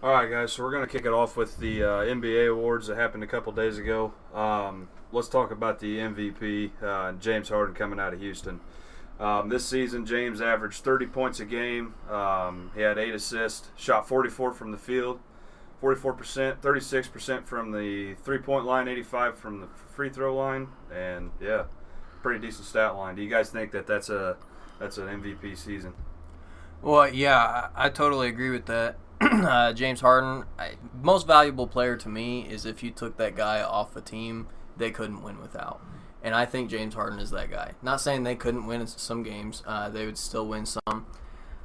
All right, guys. So we're going to kick it off with the NBA awards that happened a couple days ago. Let's talk about the MVP, James Harden, coming out of Houston. This season, James averaged 30 points a game. He had 8 assists, shot 44 from the field, 44%, 36% from the three-point line, 85 from the free throw line, and yeah, pretty decent stat line. Do you guys think that that's an MVP season? Well, yeah, I totally agree with that. James Harden, most valuable player to me is if you took that guy off a team they couldn't win without. And I think James Harden is that guy. Not saying they couldn't win some games. They would still win some.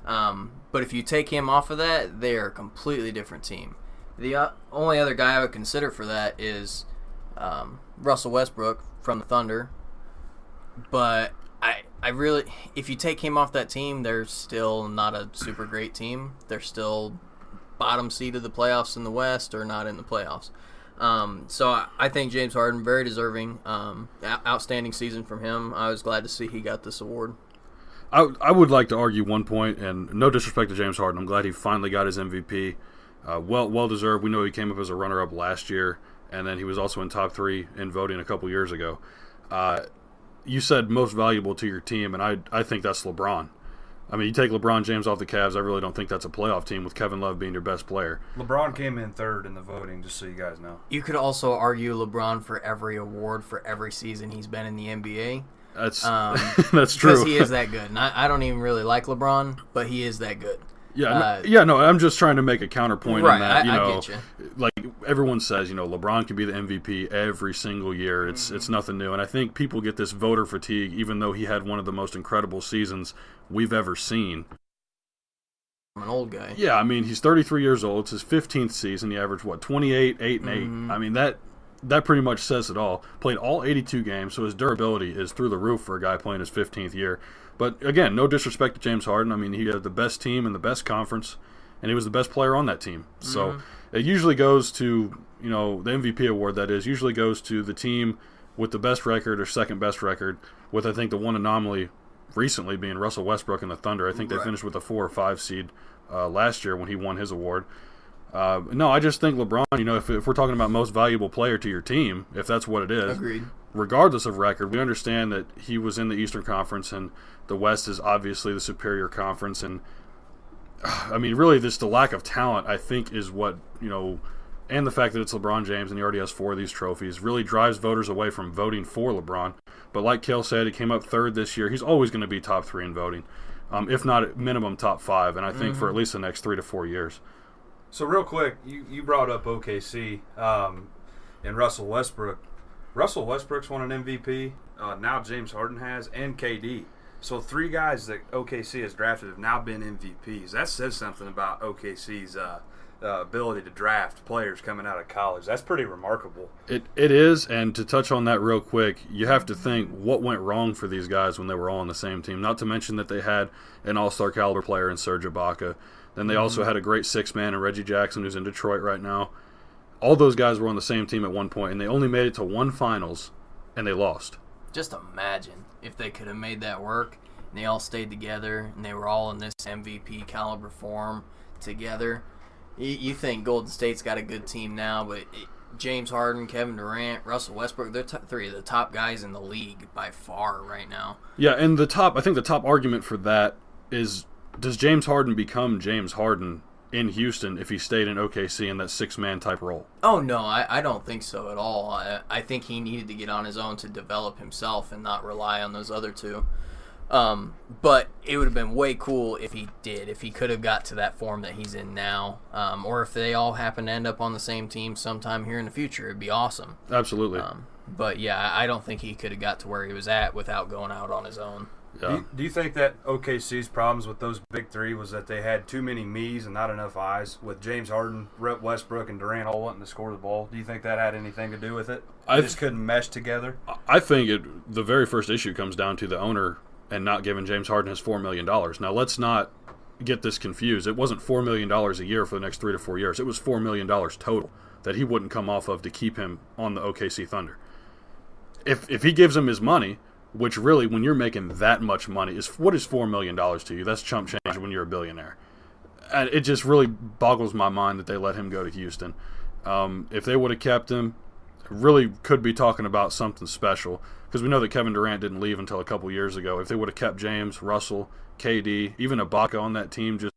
But if you take him off of that, they are a completely different team. The only other guy I would consider for that is Russell Westbrook from the Thunder. But I really, if you take him off that team, they're still not a super great team. They're still bottom seed of the playoffs in the West or not in the playoffs. So I think James Harden, very deserving, outstanding season from him. I was glad to see he got this award. I would like to argue one point, and no disrespect to James Harden. I'm glad he finally got his MVP. Well deserved. We know he came up as a runner-up last year, and then he was also in top 3 in voting a couple years ago. You said most valuable to your team, and I think that's LeBron. I mean, you take LeBron James off the Cavs, I really don't think that's a playoff team with Kevin Love being your best player. LeBron came in third in the voting, just so you guys know. You could also argue LeBron for every award for every season he's been in the NBA. That's that's true. Because he is that good. And I don't even really like LeBron, but he is that good. No, I'm just trying to make a counterpoint right, on that. I get you. Like everyone says, LeBron can be the MVP every single year. It's nothing new, and I think people get this voter fatigue, even though he had one of the most incredible seasons we've ever seen. I'm an old guy. Yeah, I mean he's 33 years old. It's his 15th season. He averaged 28, 8, and 8. I mean that pretty much says it all. Played all 82 games, so his durability is through the roof for a guy playing his 15th year. But again, no disrespect to James Harden. I mean, he had the best team in the best conference, and he was the best player on that team. So it usually goes to, the MVP award, that is, usually goes to the team with the best record or second best record, with I think the one anomaly recently being Russell Westbrook and the Thunder. I think they finished with a 4 or 5 seed last year when he won his award. No, I just think LeBron, if we're talking about most valuable player to your team, if that's what it is, agreed. Regardless of record, we understand that he was in the Eastern Conference and the West is obviously the superior conference. And, I mean, really just the lack of talent, I think, is what, and the fact that it's LeBron James and he already has 4 of these trophies really drives voters away from voting for LeBron. But like Cale said, he came up 3rd this year. He's always going to be top 3 in voting, if not at minimum top 5, and I think for at least the next 3 to 4 years. So real quick, you brought up OKC and Russell Westbrook. Russell Westbrook's won an MVP. Now James Harden has, and KD. So 3 guys that OKC has drafted have now been MVPs. That says something about OKC's ability to draft players coming out of college. That's pretty remarkable. It is, and to touch on that real quick, you have to think what went wrong for these guys when they were all on the same team. Not to mention that they had an all-star caliber player in Serge Ibaka. Then they also had a great 6-man in Reggie Jackson, who's in Detroit right now. All those guys were on the same team at one point, and they only made it to 1 finals, and they lost. Just imagine if they could have made that work, and they all stayed together, and they were all in this MVP caliber form together. You think Golden State's got a good team now, but James Harden, Kevin Durant, Russell Westbrook, they're 3 of the top guys in the league by far right now. Yeah, and I think the top argument for that is, does James Harden become James Harden in Houston if he stayed in OKC in that 6-man type role? Oh, no, I don't think so at all. I think he needed to get on his own to develop himself and not rely on those other 2. But it would have been way cool if he did, if he could have got to that form that he's in now, or if they all happen to end up on the same team sometime here in the future. It'd be awesome. Absolutely. But, yeah, I don't think he could have got to where he was at without going out on his own. Yeah. Do you think that OKC's problems with those big 3 was that they had too many me's and not enough I's, with James Harden, Westbrook, and Durant all wanting to score the ball? Do you think that had anything to do with it? They just couldn't mesh together? I think the very first issue comes down to the owner and not giving James Harden his $4 million. Now, let's not get this confused. It wasn't $4 million a year for the next 3 to 4 years. It was $4 million total that he wouldn't come off of to keep him on the OKC Thunder. If he gives him his money, which really, when you're making that much money, what is $4 million to you? That's chump change when you're a billionaire. And it just really boggles my mind that they let him go to Houston. If they would have kept him, really could be talking about something special, because we know that Kevin Durant didn't leave until a couple years ago. If they would have kept James, Russell, KD, even Ibaka on that team, just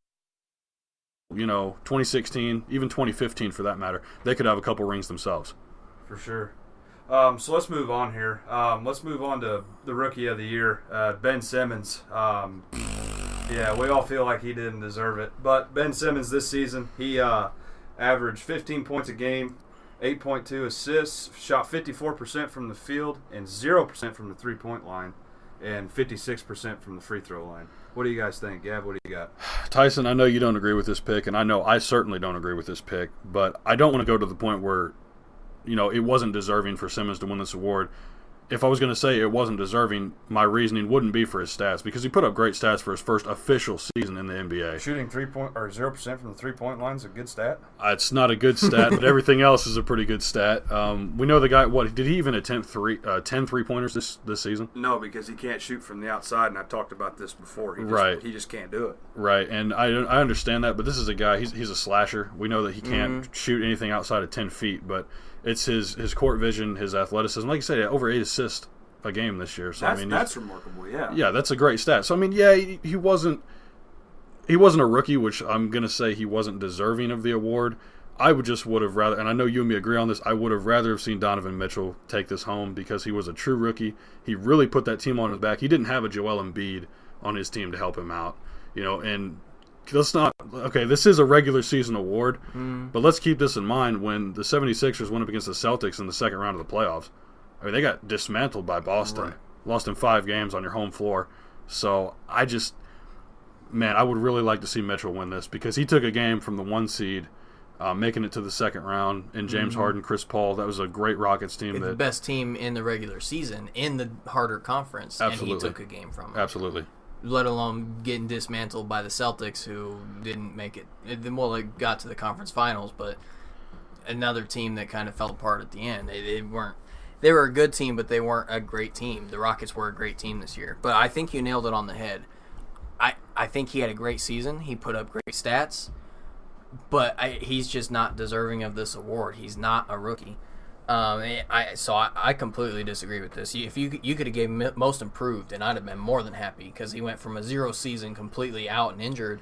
2016, even 2015 for that matter, they could have a couple rings themselves. For sure. So let's move on here. Let's move on to the Rookie of the Year, Ben Simmons. Yeah, we all feel like he didn't deserve it. But Ben Simmons this season, he averaged 15 points a game, 8.2 assists, shot 54% from the field, and 0% from the three-point line, and 56% from the free throw line. What do you guys think? Gav, what do you got? Tyson, I know you don't agree with this pick, and I know I certainly don't agree with this pick, but I don't want to go to the point where it wasn't deserving for Simmons to win this award. If I was going to say it wasn't deserving, my reasoning wouldn't be for his stats, because he put up great stats for his first official season in the NBA. Shooting 0% from the three-point line is a good stat. It's not a good stat, but everything else is a pretty good stat. We know the guy. Did he even attempt 10 three-pointers this season? No, because he can't shoot from the outside, and I've talked about this before. He just can't do it. Right, and I understand that, but this is a guy. He's a slasher. We know that he can't shoot anything outside of 10 feet, but it's his court vision, his athleticism. Like you said, over 8 assists a game this year. So that's remarkable. Yeah. Yeah, that's a great stat. So he wasn't a rookie, which I'm gonna say he wasn't deserving of the award. I would have rather, and I know you and me agree on this, I would have rather have seen Donovan Mitchell take this home, because he was a true rookie. He really put that team on his back. He didn't have a Joel Embiid on his team to help him out, and let's not, okay, this is a regular season award, but let's keep this in mind. When the 76ers went up against the Celtics in the second round of the playoffs, they got dismantled by Boston. Right. Lost in 5 games on your home floor. So I would really like to see Mitchell win this, because he took a game from the 1 seed, making it to the second round, and James Harden, Chris Paul. That was a great Rockets team. The best team in the regular season, in the harder conference, absolutely. And he took a game from them. Absolutely. Let alone getting dismantled by the Celtics, who didn't make it. Well, it got to the conference finals, but another team that kind of fell apart at the end. They were a good team, but they weren't a great team. The Rockets were a great team this year. But I think you nailed it on the head. I think he had a great season. He put up great stats, but he's just not deserving of this award. He's not a rookie. I completely disagree with this. If you could have gave him most improved, and I'd have been more than happy, because he went from a 0 season completely out and injured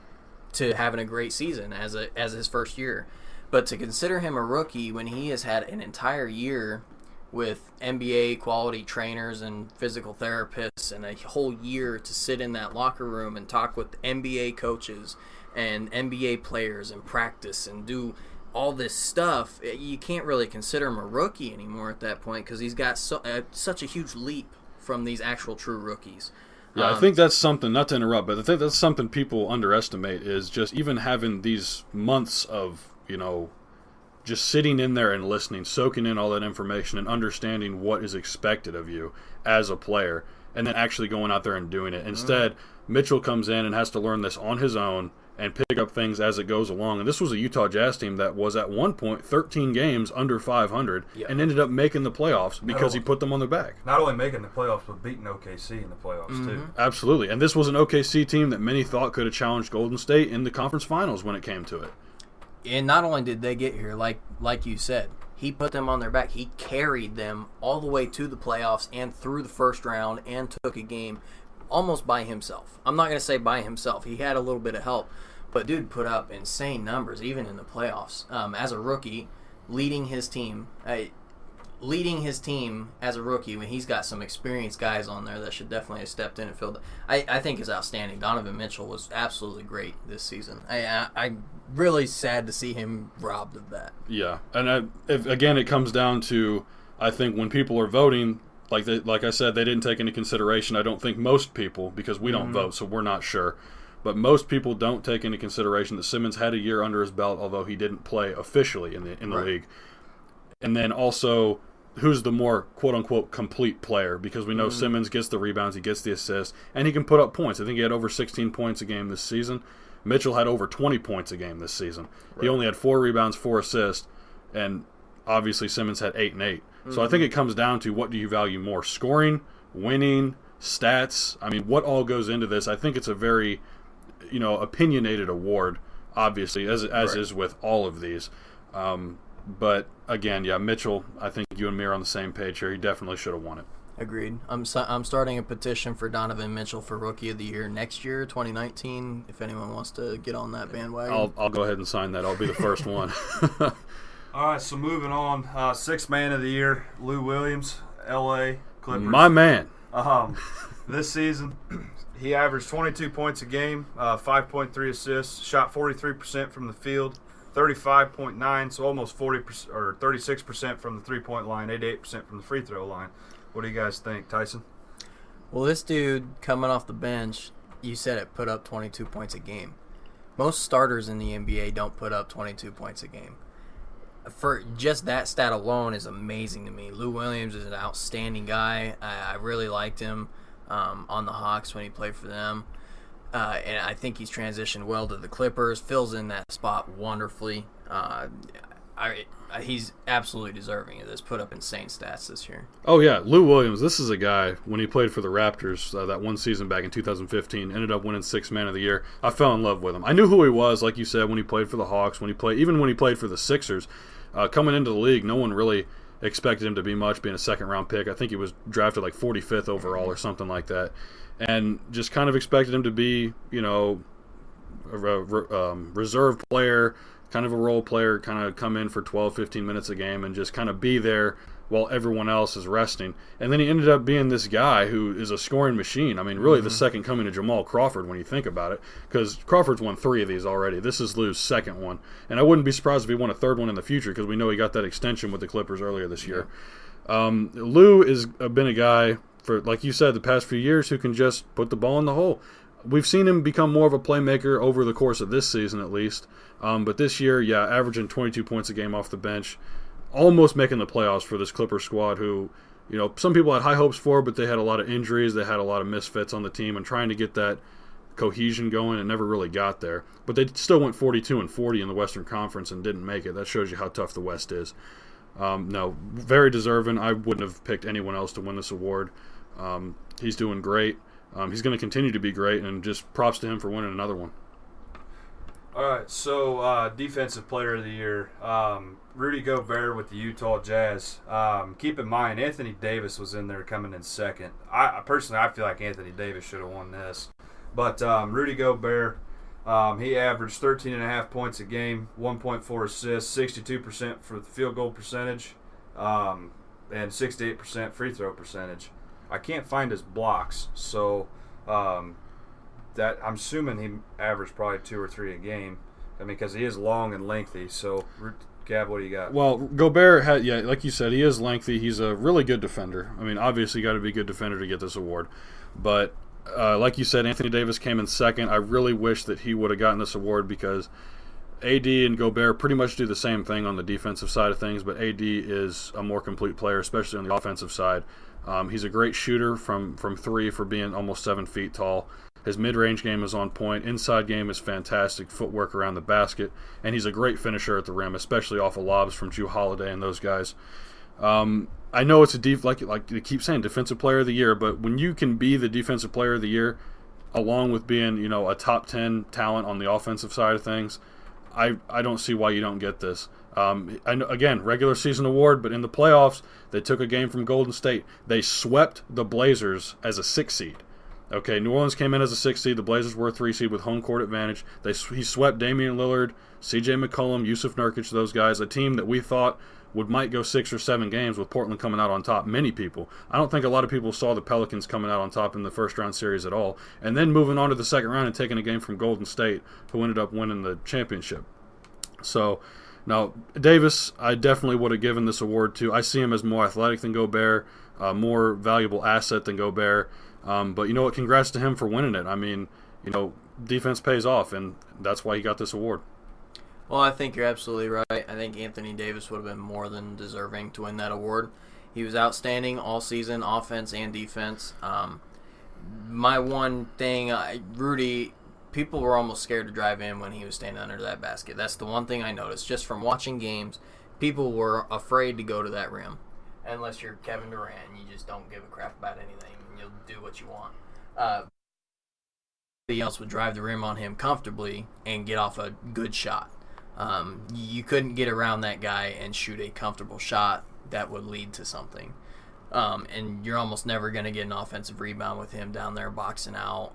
to having a great season as his first year. But to consider him a rookie when he has had an entire year with NBA quality trainers and physical therapists, and a whole year to sit in that locker room and talk with NBA coaches and NBA players and practice and do all this stuff, you can't really consider him a rookie anymore at that point, because he's got such a huge leap from these actual true rookies. Yeah, I think that's something, not to interrupt, but I think that's something people underestimate, is just even having these months of, just sitting in there and listening, soaking in all that information and understanding what is expected of you as a player, and then actually going out there and doing it. Instead, Mitchell comes in and has to learn this on his own and pick up things as it goes along. And this was a Utah Jazz team that was at one point 13 games under 500 and ended up making the playoffs because he put them on their back. Not only making the playoffs, but beating OKC in the playoffs too. Absolutely. And this was an OKC team that many thought could have challenged Golden State in the conference finals when it came to it. And not only did they get here, like you said, he put them on their back. He carried them all the way to the playoffs and through the first round, and took a game almost by himself. I'm not going to say by himself. He had a little bit of help. But dude put up insane numbers even in the playoffs. As a rookie, leading his team as a rookie, when he's got some experienced guys on there that should definitely have stepped in and filled. I think is outstanding. Donovan Mitchell was absolutely great this season. I'm really sad to see him robbed of that. Yeah, and again, it comes down to, I think when people are voting, like I said, they didn't take into consideration. I don't think most people, because we don't vote, so we're not sure. But most people don't take into consideration that Simmons had a year under his belt, although he didn't play officially in the league. And then also, who's the more quote-unquote complete player? Because we know Simmons gets the rebounds, he gets the assists, and he can put up points. I think he had over 16 points a game this season. Mitchell had over 20 points a game this season. He only had 4 rebounds, 4 assists, and obviously Simmons had 8 and 8. So I think it comes down to, what do you value more? Scoring, winning, stats? I mean, what all goes into this? I think it's a very opinionated award. obviously, as Right. is with all of these. But again, yeah, Mitchell, I think you and me are on the same page here. He definitely should have won it. Agreed. I'm starting a petition for Donovan Mitchell for Rookie of the Year next year, 2019. If anyone wants to get on that bandwagon, I'll go ahead and sign that. I'll be the first one. All right, so moving on. Sixth man of the year, Lou Williams, L.A. Clippers. My man. This season, he averaged 22 points a game, 5.3 assists, shot 43% from the field, 35.9, so almost 40% or 36% from the three-point line, 88% from the free throw line. What do you guys think, Tyson? well, this dude coming off the bench, you said it, put up 22 points a game. Most starters in the NBA don't put up 22 points a game. For just that stat alone is amazing to me. Lou Williams is an outstanding guy. I really liked him on the Hawks when he played for them. And I think he's transitioned well to the Clippers, fills in that spot wonderfully. He's absolutely deserving of this. Put up insane stats this year. Oh, yeah, Lou Williams. This is a guy, when he played for the Raptors that one season back in 2015, ended up winning Sixth Man of the Year. I fell in love with him. I knew who he was, like you said, when he played for the Hawks, even when he played for the Sixers. Coming into the league, no one really expected him to be much, being a second-round pick. I think he was drafted like 45th overall or something like that. And just kind of expected him to be, a reserve player, kind of a role player, kind of come in for 12, 15 minutes a game and just kind of be there while everyone else is resting. And then he ended up being this guy who is a scoring machine. I mean, really the second coming to Jamal Crawford when you think about it, because Crawford's won 3 of these already. This is Lou's second one. And I wouldn't be surprised if he won a third one in the future because we know he got that extension with the Clippers earlier this year. Lou has been a guy, for like you said, the past few years who can just put the ball in the hole. We've seen him become more of a playmaker over the course of this season at least. But this year, averaging 22 points a game off the bench, almost making the playoffs for this Clippers squad who, some people had high hopes for, but they had a lot of injuries. They had a lot of misfits on the team and trying to get that cohesion going and never really got there. But they still went 42-40 in the Western Conference and didn't make it. That shows you how tough the West is. No, very deserving. I wouldn't have picked anyone else to win this award. He's doing great. He's going to continue to be great, and just props to him for winning another one. All right, so Defensive Player of the Year, Rudy Gobert with the Utah Jazz. Keep in mind, Anthony Davis was in there coming in second. I personally feel like Anthony Davis should have won this. But Rudy Gobert, he averaged 13.5 points a game, 1.4 assists, 62% for the field goal percentage, and 68% free throw percentage. I can't find his blocks, so that I'm assuming he averaged probably 2 or 3 a game. I mean, because he is long and lengthy. So, Gav, what do you got? Well, Gobert had, like you said, he is lengthy. He's a really good defender. I mean, obviously, you got to be a good defender to get this award. But like you said, Anthony Davis came in second. I really wish that he would have gotten this award because AD and Gobert pretty much do the same thing on the defensive side of things, but AD is a more complete player, especially on the offensive side. He's a great shooter from 3 for being almost 7 feet tall. His mid-range game is on point. Inside game is fantastic. Footwork around the basket. And he's a great finisher at the rim, especially off of lobs from Jrue Holiday and those guys. I know it's like you keep saying, Defensive Player of the Year, but when you can be the Defensive Player of the Year, along with being, a top 10 talent on the offensive side of things, I don't see why you don't get this. I know, again, regular season award, but in the playoffs, they took a game from Golden State. They swept the Blazers as a 6 seed. Okay, New Orleans came in as a 6 seed. The Blazers were a 3 seed with home court advantage. He swept Damian Lillard, C.J. McCollum, Yusuf Nurkic, those guys, a team that we thought might go 6 or 7 games with Portland coming out on top. Many people. I don't think a lot of people saw the Pelicans coming out on top in the first round series at all. And then moving on to the second round and taking a game from Golden State, who ended up winning the championship. So, now, Davis, I definitely would have given this award to. I see him as more athletic than Gobert, more valuable asset than Gobert. But you know what? Congrats to him for winning it. I mean, defense pays off, and that's why he got this award. Well, I think you're absolutely right. I think Anthony Davis would have been more than deserving to win that award. He was outstanding all season, offense and defense. My one thing, Rudy, people were almost scared to drive in when he was standing under that basket. That's the one thing I noticed. Just from watching games, people were afraid to go to that rim. Unless you're Kevin Durant, you just don't give a crap about anything. You'll do what you want. else would drive the rim on him comfortably and get off a good shot. You couldn't get around that guy and shoot a comfortable shot that would lead to something. And you're almost never going to get an offensive rebound with him down there boxing out,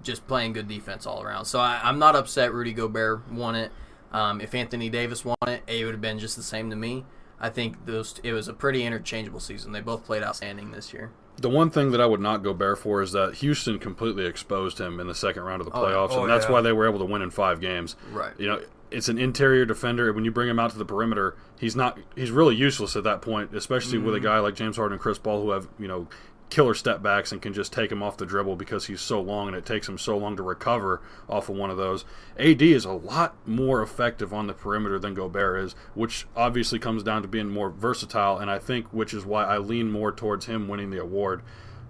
just playing good defense all around. So I'm not upset Rudy Gobert won it. If Anthony Davis won it, it would have been just the same to me. I think it was a pretty interchangeable season. They both played outstanding this year. The one thing that I would not go Bear for is that Houston completely exposed him in the second round of the playoffs, and that's why they were able to win in 5 games. Right. You know, it's an interior defender. When you bring him out to the perimeter, he's really useless at that point, especially with a guy like James Harden and Chris Paul who have, you know, killer step backs and can just take him off the dribble because he's so long and it takes him so long to recover off of one of those. AD is a lot more effective on the perimeter than Gobert is, which obviously comes down to being more versatile, and I think which is why I lean more towards him winning the award.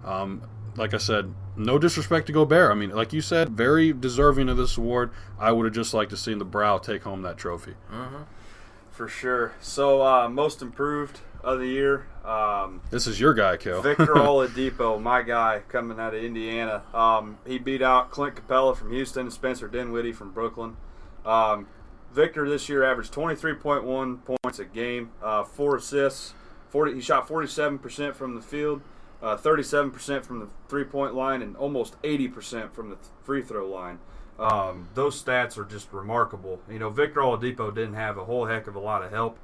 Like I said, no disrespect to Gobert. I mean, like you said, very deserving of this award. I would have just liked to see the Brow take home that trophy. Mm-hmm. For sure. So, most improved of the year. This is your guy, Cale. Victor Oladipo, my guy, coming out of Indiana. He beat out Clint Capella from Houston and Spencer Dinwiddie from Brooklyn. Victor this year averaged 23.1 points a game, 4 assists. He shot 47% from the field, 37% from the three-point line, and almost 80% from the free throw line. Those stats are just remarkable. You know, Victor Oladipo didn't have a whole heck of a lot of help,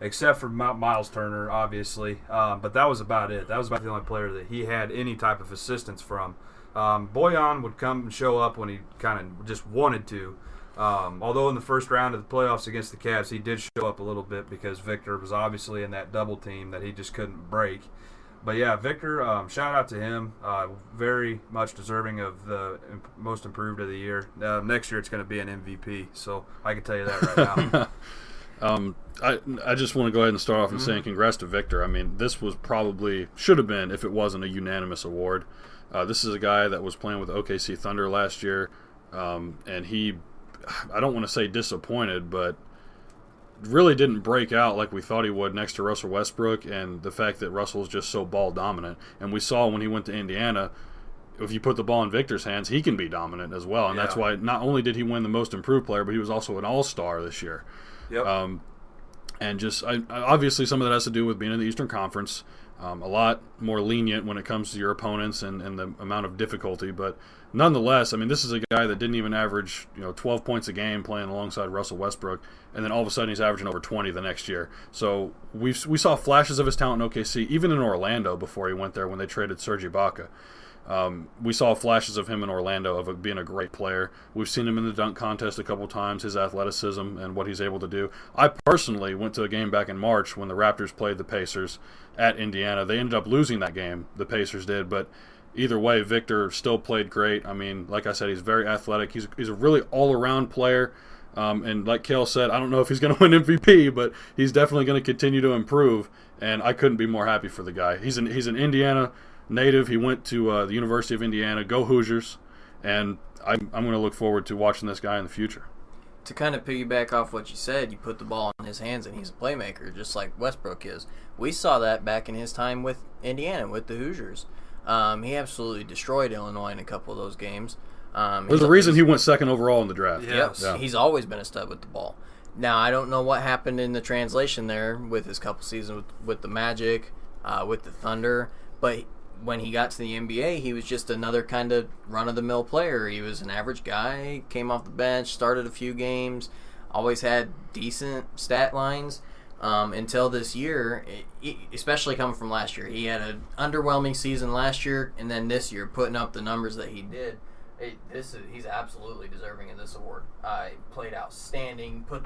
except for Miles Turner, obviously. But that was about it. That was about the only player that he had any type of assistance from. Bojan would come and show up when he kind of just wanted to. Although in the first round of the playoffs against the Cavs, he did show up a little bit because Victor was obviously in that double team that he just couldn't break. But yeah, Victor, shout out to him. Very much deserving of the most improved of the year. Next year it's going to be an MVP, so I can tell you that right now. I just want to go ahead and start off and saying congrats to Victor. I mean, this was should have been if it wasn't a unanimous award. This is a guy that was playing with OKC Thunder last year, and I don't want to say disappointed, but really didn't break out like we thought he would next to Russell Westbrook, and the fact that Russell's just so ball dominant. And we saw when he went to Indiana, if you put the ball in Victor's hands, he can be dominant as well. And that's why not only did he win the most improved player, but he was also an all-star this year. Yep. And just obviously some of that has to do with being in the Eastern Conference. A lot more lenient when it comes to your opponents and the amount of difficulty, but nonetheless, I mean, this is a guy that didn't even average 12 points a game playing alongside Russell Westbrook, and then all of a sudden he's averaging over 20 the next year. So we saw flashes of his talent in OKC, even in Orlando before he went there when they traded Serge Ibaka. We saw flashes of him in Orlando of being a great player. We've seen him in the dunk contest a couple times, his athleticism and what he's able to do. I personally went to a game back in March when the Raptors played the Pacers at Indiana. They ended up losing that game, the Pacers did, but either way, Victor still played great. I mean, like I said, he's very athletic. He's a really all-around player. And like Cale said, I don't know if he's going to win MVP, but he's definitely going to continue to improve, and I couldn't be more happy for the guy. He's an Indiana native. He went to the University of Indiana. Go Hoosiers! And I'm going to look forward to watching this guy in the future. To kind of piggyback off what you said, you put the ball in his hands and he's a playmaker, just like Westbrook is. We saw that back in his time with Indiana, with the Hoosiers. He absolutely destroyed Illinois in a couple of those games. There's a reason he went second overall in the draft. Yes. Yeah. He's always been a stud with the ball. Now, I don't know what happened in the translation there with his couple seasons with the Magic, with the Thunder, but when he got to the NBA, he was just another kind of run-of-the-mill player. He was an average guy, came off the bench, started a few games, always had decent stat lines until this year, especially coming from last year. He had an underwhelming season last year, and then this year putting up the numbers that he did. He's absolutely deserving of this award. He played outstanding. If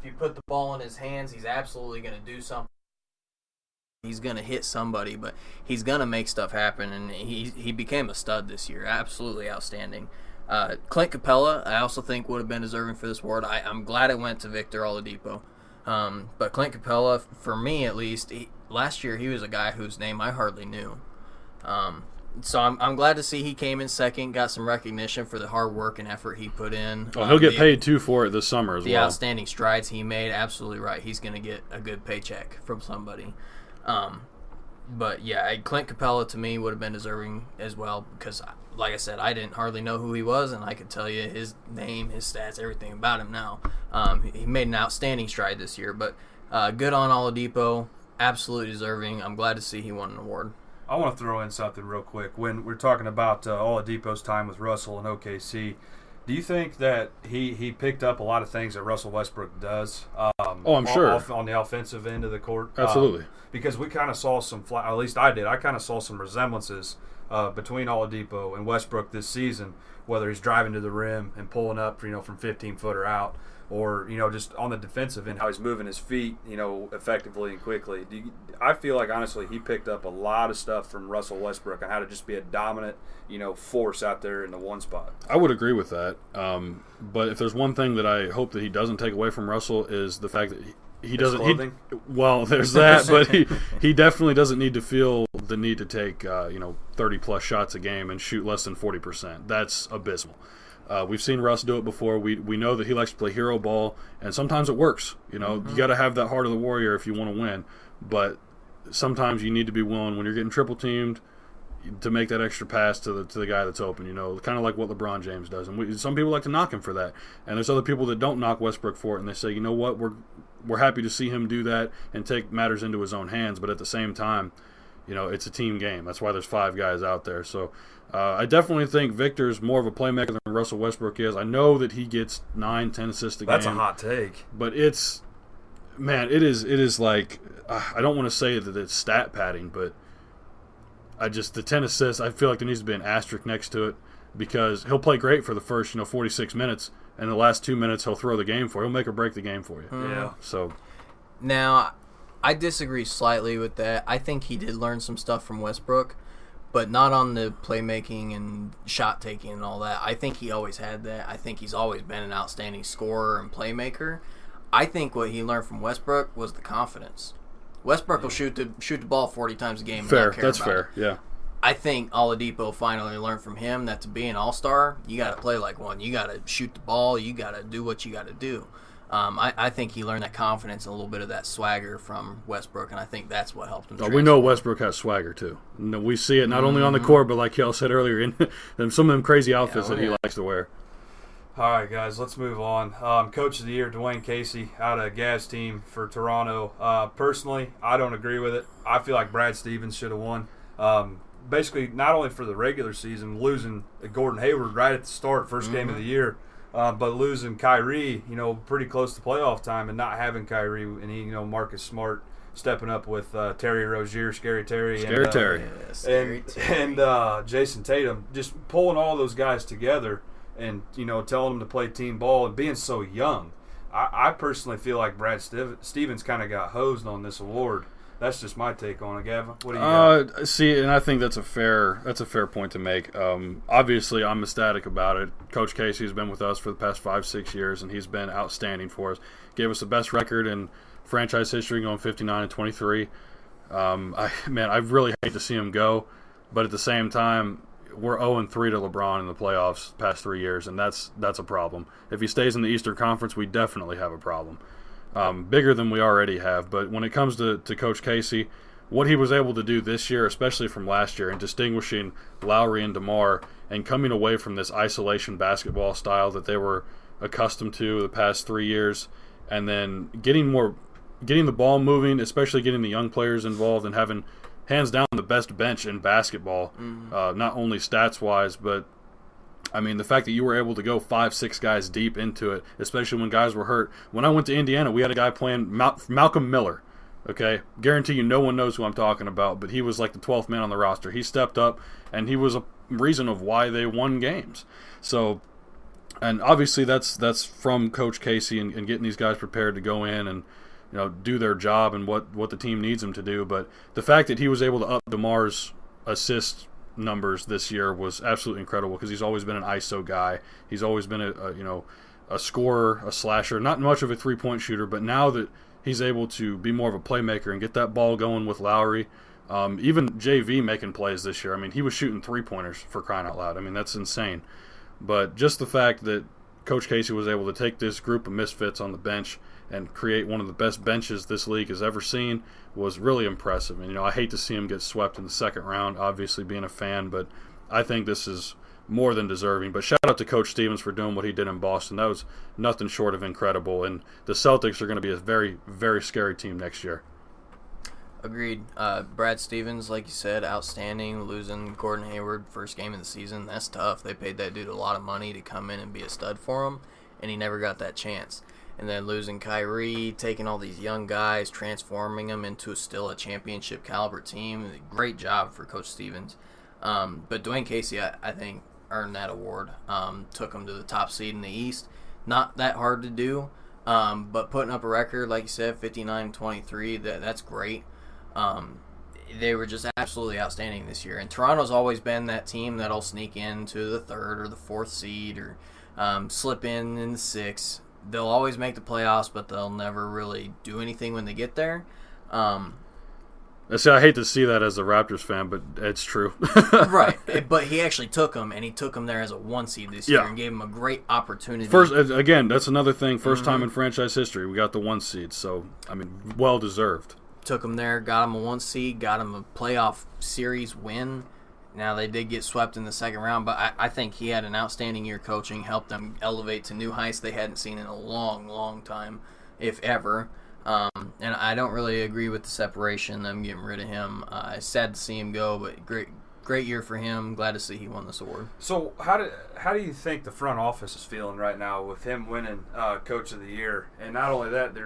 you put the ball in his hands, he's absolutely going to do something. He's going to hit somebody, but he's going to make stuff happen, and he became a stud this year. Absolutely outstanding. Clint Capella, I also think would have been deserving for this award. I'm glad it went to Victor Oladipo. But Clint Capella, for me at least, last year he was a guy whose name I hardly knew. So I'm glad to see he came in second, got some recognition for the hard work and effort he put in. Oh, he'll get paid too for it this summer as well. The outstanding strides he made, absolutely right. He's going to get a good paycheck from somebody. But yeah, Clint Capella to me would have been deserving as well because, like I said, I didn't hardly know who he was, and I could tell you his name, his stats, everything about him now. He made an outstanding stride this year, but good on Oladipo, absolutely deserving. I'm glad to see he won an award. I want to throw in something real quick. When we're talking about Oladipo's time with Russell and OKC, do you think that he picked up a lot of things that Russell Westbrook does? I'm sure. On the offensive end of the court? Absolutely. Because we kind of saw at least I did, I kind of saw some resemblances between Oladipo and Westbrook this season, whether he's driving to the rim and pulling up, from 15-footer out, or, just on the defensive end, how he's moving his feet, effectively and quickly. I feel like, honestly, he picked up a lot of stuff from Russell Westbrook on how to just be a dominant, force out there in the one spot. I would agree with that. But if there's one thing that I hope that he doesn't take away from Russell is the fact that he doesn't. Well, there's that, but he definitely doesn't need to feel the need to take 30+ shots a game and shoot less than 40%. That's abysmal. We've seen Russ do it before. We know that he likes to play hero ball, and sometimes it works. You got to have that heart of the warrior if you want to win. But sometimes you need to be willing, when you're getting triple teamed, to make that extra pass to the guy that's open. Kind of like what LeBron James does. And some people like to knock him for that, and there's other people that don't knock Westbrook for it, and they say, you know what, we're happy to see him do that and take matters into his own hands. But at the same time, it's a team game. That's why there's 5 guys out there. So I definitely think Victor's more of a playmaker than Russell Westbrook is. I know that he gets 9-10 assists a game. That's a hot take. But it is like, I don't want to say that it's stat padding, but the 10 assists, I feel like there needs to be an asterisk next to it, because he'll play great for the first 46 minutes, and the last 2 minutes he'll throw the game for you. He'll make or break the game for you. Yeah. So now, I disagree slightly with that. I think he did learn some stuff from Westbrook, but not on the playmaking and shot taking and all that. I think he always had that. I think he's always been an outstanding scorer and playmaker. I think what he learned from Westbrook was the confidence. Westbrook will shoot the ball 40 times a game. Fair, that's fair. Yeah. I think Oladipo finally learned from him that to be an all-star, you got to play like one. You got to shoot the ball. You got to do what you got to do. I think he learned that confidence and a little bit of that swagger from Westbrook, and I think that's what helped him. We know Westbrook has swagger too. We see it not only on the court, but like Cale said earlier, in some of them crazy outfits that he likes to wear. All right, guys, let's move on. Coach of the Year, Dwayne Casey, out of Gav's team for Toronto. Personally, I don't agree with it. I feel like Brad Stevens should have won. Basically, not only for the regular season, losing Gordon Hayward right at the start, first game of the year, but losing Kyrie, pretty close to playoff time, and not having Kyrie, and Marcus Smart stepping up with Terry Rozier, Scary Terry, and Jason Tatum, just pulling all those guys together, and telling them to play team ball and being so young. I personally feel like Brad Stevens kind of got hosed on this award. That's just my take on it, Gavin. What do you got? See, and I think that's a fair point to make. Obviously, I'm ecstatic about it. Coach Casey has been with us for the past 5-6 years, and he's been outstanding for us. Gave us the best record in franchise history, going 59-23. I really hate to see him go, but at the same time, we're 0-3 to LeBron in the playoffs the past 3 years, and that's a problem. If he stays in the Eastern Conference, we definitely have a problem. Bigger than we already have. But when it comes to Coach Casey, what he was able to do this year, especially from last year, in distinguishing Lowry and DeMar and coming away from this isolation basketball style that they were accustomed to the past 3 years, and then getting the ball moving, especially getting the young players involved and having hands down the best bench in basketball, not only stats-wise, but the fact that you were able to go 5-6 guys deep into it, especially when guys were hurt. When I went to Indiana, we had a guy playing Malcolm Miller. Okay, guarantee you no one knows who I'm talking about, but he was like the 12th man on the roster. He stepped up, and he was a reason of why they won games. So, and obviously that's from Coach Casey and getting these guys prepared to go in and do their job and what the team needs them to do. But the fact that he was able to up DeMar's assist numbers this year was absolutely incredible, because he's always been an ISO guy. He's always been a scorer, a slasher, not much of a three-point shooter, but now that he's able to be more of a playmaker and get that ball going with Lowry, even JV making plays this year. He was shooting three-pointers, for crying out loud. That's insane. But just the fact that Coach Casey was able to take this group of misfits on the bench and create one of the best benches this league has ever seen was really impressive. And I hate to see him get swept in the second round, obviously being a fan, but I think this is more than deserving. But shout out to Coach Stevens for doing what he did in Boston. That was nothing short of incredible. And the Celtics are going to be a very, very scary team next year. Agreed. Brad Stevens, like you said, outstanding. Losing Gordon Hayward first game of the season, that's tough. They paid that dude a lot of money to come in and be a stud for him, and he never got that chance. And then losing Kyrie, taking all these young guys, transforming them into still a championship caliber team. Great job for Coach Stevens. But Dwayne Casey, I think, earned that award. Took him to the top seed in the East. Not that hard to do, but putting up a record, like you said, 59-23, that's great. They were just absolutely outstanding this year. And Toronto's always been that team that'll sneak into the third or the fourth seed or slip in the sixth. They'll always make the playoffs, but they'll never really do anything when they get there. See, I hate to see that as a Raptors fan, but it's true. Right. But he actually took them, and he took them there as a 1 seed this year and gave them a great opportunity. Again, that's another thing. First time in franchise history, we got the 1 seed. So, I mean, well-deserved. Took them there, got them a 1 seed, got them a playoff series win. Now, they did get swept in the second round, but I think he had an outstanding year coaching, helped them elevate to new heights they hadn't seen in a long, long time, if ever. And I don't really agree with the separation, them getting rid of him. It's sad to see him go, but great year for him. Glad to see he won this award. So how do you think the front office is feeling right now with him winning Coach of the Year? And not only that,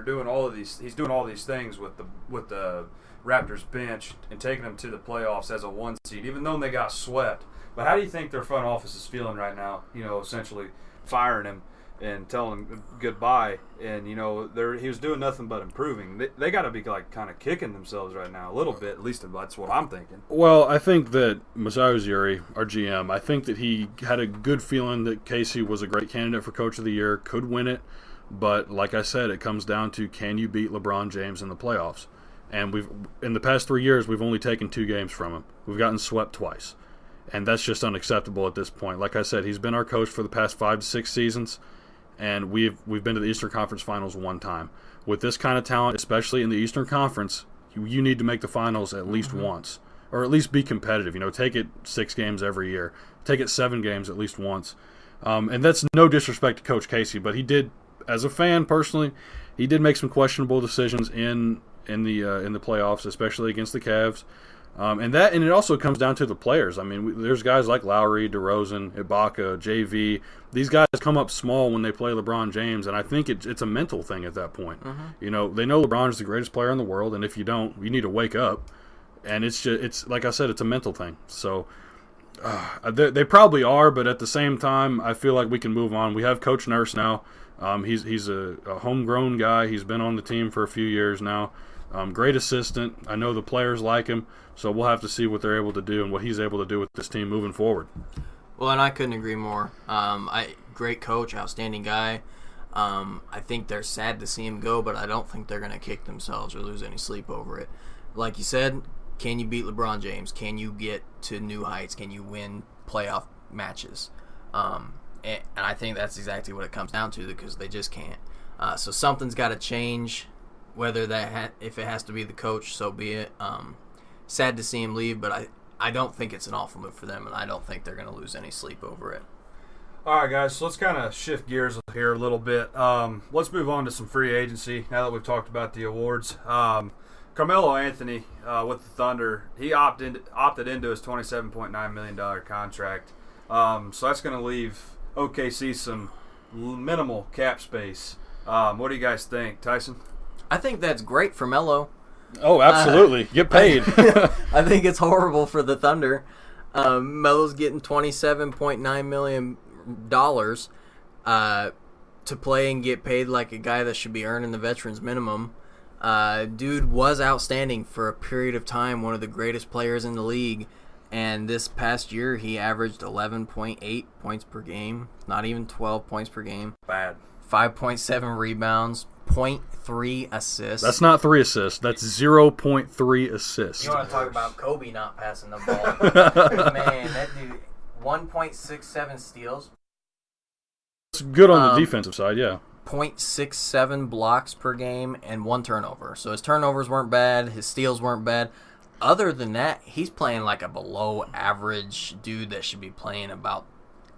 he's doing all these things with the Raptors bench and taking them to the playoffs as a 1 seed, even though they got swept. But how do you think their front office is feeling right now? Essentially firing him and telling him goodbye. And he was doing nothing but improving. They got to be like kind of kicking themselves right now a little bit. At least that's what I'm thinking. Well, I think that Masai Ujiri, our GM, I think that he had a good feeling that Casey was a great candidate for Coach of the Year, could win it. But like I said, it comes down to, can you beat LeBron James in the playoffs? And in the past 3 years, we've only taken 2 games from him. We've gotten swept twice. And that's just unacceptable at this point. Like I said, he's been our coach for the past 5 to 6 seasons, and we've been to the Eastern Conference Finals 1 time. With this kind of talent, especially in the Eastern Conference, you need to make the finals at least once, or at least be competitive. Take it 6 games every year. Take it 7 games at least once. And that's no disrespect to Coach Casey, but he did, as a fan personally, he did make some questionable decisions in the playoffs, especially against the Cavs. And it also comes down to the players. I mean, there's guys like Lowry, DeRozan, Ibaka, JV. These guys come up small when they play LeBron James, and I think it's a mental thing at that point. They know LeBron is the greatest player in the world, and if you don't, you need to wake up. And it's like I said, it's a mental thing. So they probably are, but at the same time, I feel like we can move on. We have Coach Nurse now. He's a homegrown guy. He's been on the team for a few years now. Great assistant. I know the players like him, so we'll have to see what they're able to do and what he's able to do with this team moving forward. Well, and I couldn't agree more. Great coach, outstanding guy. I think they're sad to see him go, but I don't think they're going to kick themselves or lose any sleep over it. Like you said, can you beat LeBron James? Can you get to new heights? Can you win playoff matches? And I think that's exactly what it comes down to, because they just can't. So something's got to change. Whether if it has to be the coach, so be it. Sad to see him leave, but I don't think it's an awful move for them, and I don't think they're going to lose any sleep over it. All right, guys, so let's kind of shift gears here a little bit. Let's move on to some free agency now that we've talked about the awards. Carmelo Anthony with the Thunder, he opted into his $27.9 million contract. So that's going to leave OKC some minimal cap space. What do you guys think, Tyson? I think that's great for Melo. Oh, absolutely. Get paid. I think it's horrible for the Thunder. Melo's getting $27.9 million to play and get paid like a guy that should be earning the veterans minimum. Dude was outstanding for a period of time, one of the greatest players in the league. And this past year, he averaged 11.8 points per game, not even 12 points per game. Bad. 5.7 rebounds, 0.3 assists. That's not 3 assists. That's 0.3 assists. You want to talk about Kobe not passing the ball. Man, that dude, 1.67 steals. It's good on the defensive side, yeah. 0.67 blocks per game and 1 turnover. So his turnovers weren't bad. His steals weren't bad. Other than that, he's playing like a below average dude that should be playing about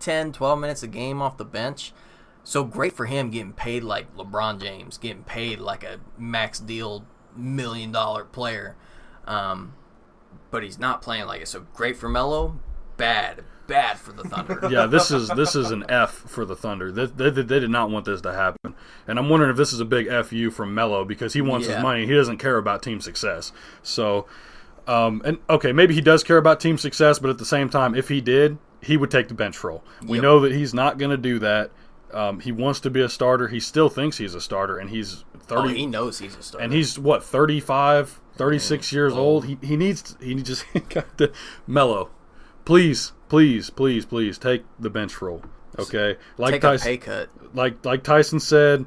10, 12 minutes a game off the bench. So great for him getting paid like LeBron James, getting paid like a max deal $1 million player. But he's not playing like it. So great for Melo, bad for the Thunder. Yeah, this is an F for the Thunder. They did not want this to happen. And I'm wondering if this is a big FU from Melo because he wants his money. He doesn't care about team success. So, and okay, maybe he does care about team success, but at the same time, if he did, he would take the bench role. We know that he's not going to do that. He wants to be a starter. He still thinks he's a starter, and he's 30. Oh, he knows he's a starter. And he's, 35, 36 years old? He just got to Melo. Please take the bench role. Okay? Like take Tyson, a pay cut. Like Tyson said,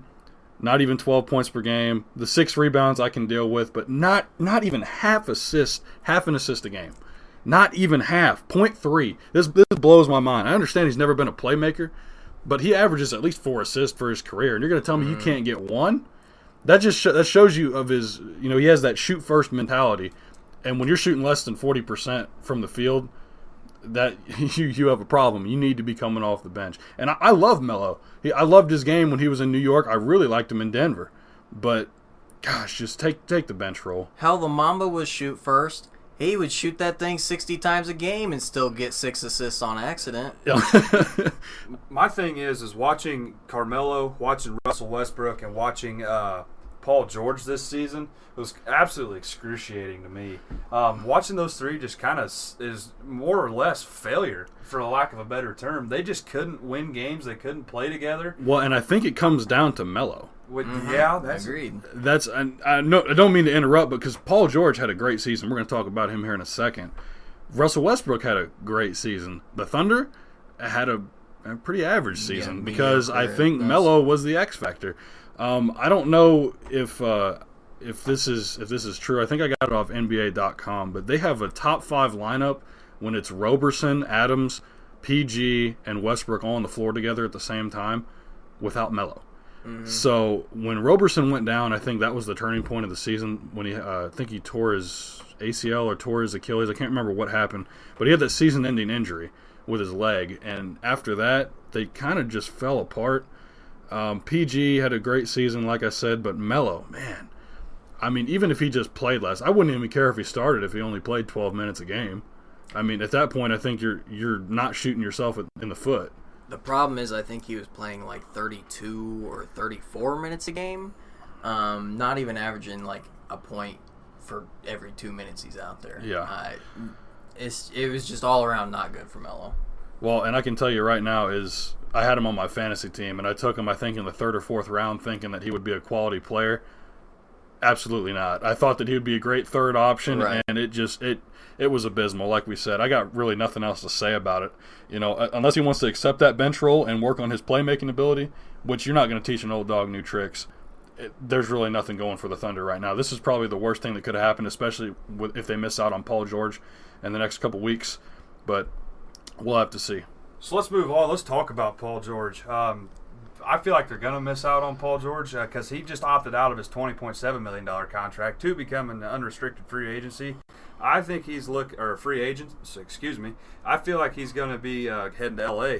not even 12 points per game. The 6 rebounds I can deal with, but not even half an assist a game. Not even half. 0.3. This blows my mind. I understand he's never been a playmaker, but he averages at least 4 assists for his career, and you're going to tell me you can't get one? That just that shows you of his, he has that shoot first mentality, and when you're shooting less than 40% from the field, that you have a problem. You need to be coming off the bench. And I love Melo. I loved his game when he was in New York. I really liked him in Denver, but gosh, just take the bench role. Hell, the Mamba was shoot first. He would shoot that thing 60 times a game and still get 6 assists on accident. Yeah. My thing is watching Carmelo, watching Russell Westbrook, and watching Paul George this season was absolutely excruciating to me. Watching those three just kind of is more or less failure, for the lack of a better term. They just couldn't win games. They couldn't play together. Well, and I think it comes down to Melo. Yeah, that's agreed. I don't mean to interrupt, but because Paul George had a great season. We're going to talk about him here in a second. Russell Westbrook had a great season. The Thunder had a pretty average season because I think Melo was the X factor. I don't know if this is true. I think I got it off NBA.com, but they have a top 5 lineup when it's Roberson, Adams, PG, and Westbrook all on the floor together at the same time without Melo. Mm-hmm. So when Roberson went down, I think that was the turning point of the season when I think he tore his ACL or tore his Achilles. I can't remember what happened, but he had that season-ending injury with his leg, and after that, they kind of just fell apart. PG had a great season, like I said, but Melo, man, I mean, even if he just played less, I wouldn't even care if he started if he only played 12 minutes a game. I mean, at that point, I think you're not shooting yourself in the foot. The problem is I think he was playing like 32 or 34 minutes a game, not even averaging like a point for every 2 minutes he's out there. Yeah. It was just all around not good for Melo. Well, and I can tell you right now is I had him on my fantasy team, and I took him, I think, in the 3rd or 4th round thinking that he would be a quality player. Absolutely not. I thought that he would be a great 3rd option, right. And it was abysmal. Like we said, I got really nothing else to say about it. Unless he wants to accept that bench role and work on his playmaking ability, which you're not going to teach an old dog new tricks. There's really nothing going for the Thunder right now. This is probably the worst thing that could have happened, especially if they miss out on Paul George in the next couple weeks. But we'll have to see. So let's move on. Let's talk about Paul George. I feel like they're going to miss out on Paul George because he just opted out of his $20.7 million contract to become an unrestricted free agency. I think he's free agent. Excuse me. I feel like he's going to be heading to LA,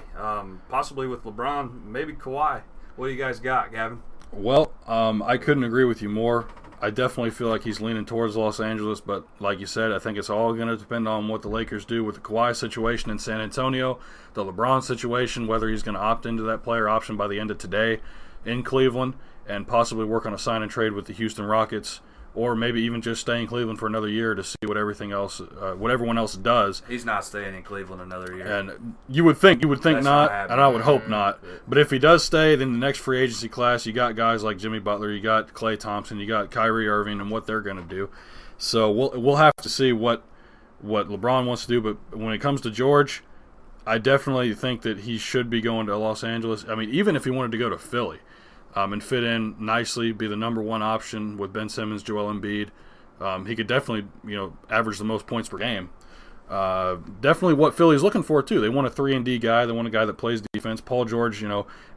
possibly with LeBron, maybe Kawhi. What do you guys got, Gavin? Well, I couldn't agree with you more. I definitely feel like he's leaning towards Los Angeles, but like you said, I think it's all going to depend on what the Lakers do with the Kawhi situation in San Antonio, the LeBron situation, whether he's going to opt into that player option by the end of today in Cleveland, and possibly work on a sign and trade with the Houston Rockets, or maybe even just stay in Cleveland for another year to see what everyone else does. He's not staying in Cleveland another year. And you would think That's not, and I would hope not. But if he does stay, then the next free agency class, you got guys like Jimmy Butler, you got Klay Thompson, you got Kyrie Irving, and what they're going to do. So we'll have to see what LeBron wants to do. But when it comes to George, I definitely think that he should be going to Los Angeles. I mean, even if he wanted to go to Philly. And fit in nicely, be the number 1 option with Ben Simmons, Joel Embiid. He could definitely, average the most points per game. Definitely what Philly's looking for, too. They want a 3-and-D guy. They want a guy that plays defense. Paul George,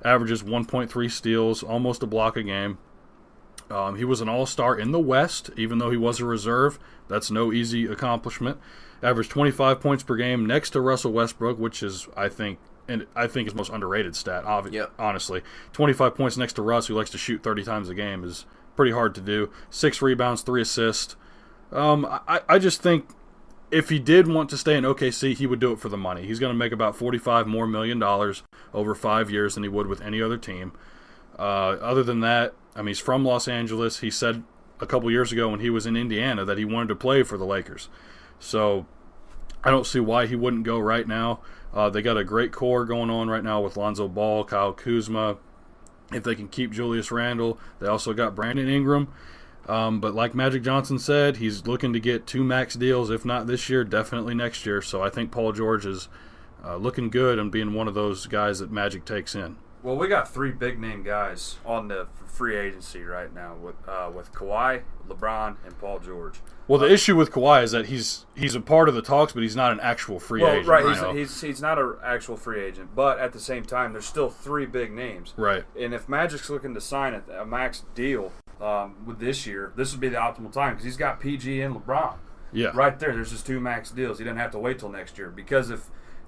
averages 1.3 steals, almost a block a game. He was an all-star in the West, even though he was a reserve. That's no easy accomplishment. Averaged 25 points per game next to Russell Westbrook, which is, I think, and I think his most underrated stat, Yep. honestly. 25 points next to Russ, who likes to shoot 30 times a game, is pretty hard to do. 6 rebounds, 3 assists. I just think if he did want to stay in OKC, he would do it for the money. He's going to make about $45 million more over 5 years than he would with any other team. Other than that, I mean, he's from Los Angeles. He said a couple years ago when he was in Indiana that he wanted to play for the Lakers. So I don't see why he wouldn't go right now. They got a great core going on right now with Lonzo Ball, Kyle Kuzma. If they can keep Julius Randle, they also got Brandon Ingram. But like Magic Johnson said, he's looking to get 2 max deals, if not this year, definitely next year. So I think Paul George is looking good and being one of those guys that Magic takes in. Well, we got 3 big-name guys on the free agency right now with Kawhi, LeBron, and Paul George. Well, the issue with Kawhi is that he's a part of the talks, but he's not an actual free agent. Right, he's not an actual free agent, but at the same time, there's still 3 big names. Right. And if Magic's looking to sign a max deal with this year, this would be the optimal time because he's got PG and LeBron. Yeah. Right there, there's just 2 max deals. He doesn't have to wait till next year because